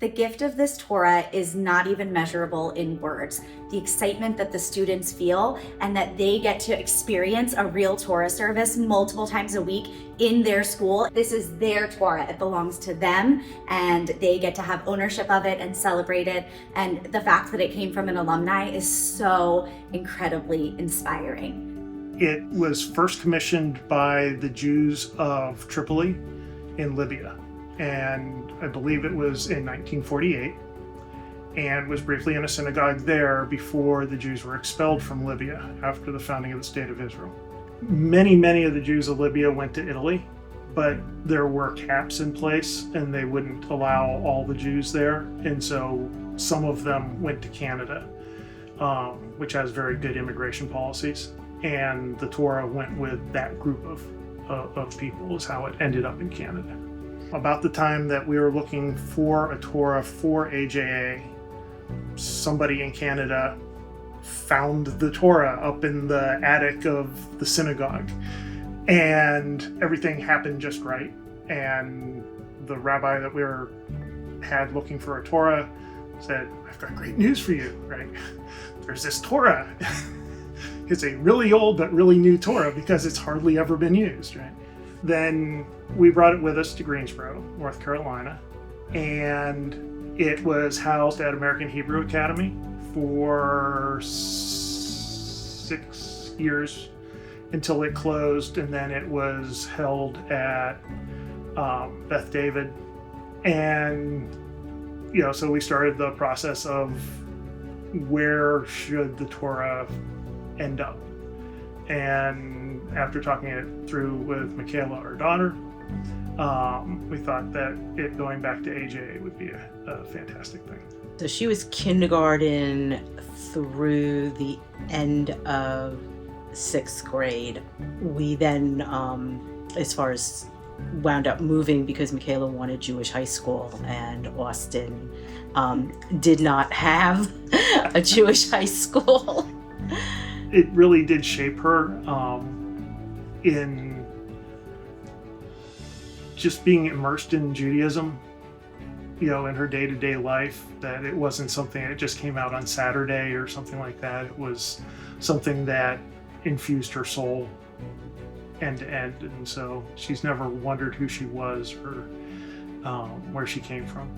The gift of this Torah is not even measurable in words. The excitement that the students feel and that they get to experience a real Torah service multiple times a week in their school. This is their Torah. It belongs to them and they get to have ownership of it and celebrate it. And the fact that it came from an alumni is so incredibly inspiring. It was first commissioned by the Jews of Tripoli in Libya. And I believe it was in 1948, and was briefly in a synagogue there before the Jews were expelled from Libya after the founding of the State of Israel. Many of the Jews of Libya went to Italy, but there were caps in place and they wouldn't allow all the Jews there. And so some of them went to Canada, which has very good immigration policies. And the Torah went with that group of people is how it ended up in Canada. About the time that we were looking for a Torah for AJA, somebody in Canada found the Torah up in the attic of the synagogue, and everything happened just right. And the rabbi that had looking for a Torah said, "I've got great news for you, right? There's this Torah. It's a really old but really new Torah because it's hardly ever been used, right?" Then we brought it with us to Greensboro, North Carolina, and it was housed at American Hebrew Academy for 6 years until it closed, and then it was held at Beth David. And so we started the process of where should the Torah end up. And after talking it through with Michaela, our daughter, we thought that it going back to AJA would be a fantastic thing. So she was kindergarten through the end of 6th grade. We then, as far as wound up moving because Michaela wanted Jewish high school, and Austin did not have a Jewish high school. It really did shape her in just being immersed in Judaism, in her day-to-day life, that it wasn't something that just came out on Saturday or something like that. It was something that infused her soul end to end. And so she's never wondered who she was or where she came from.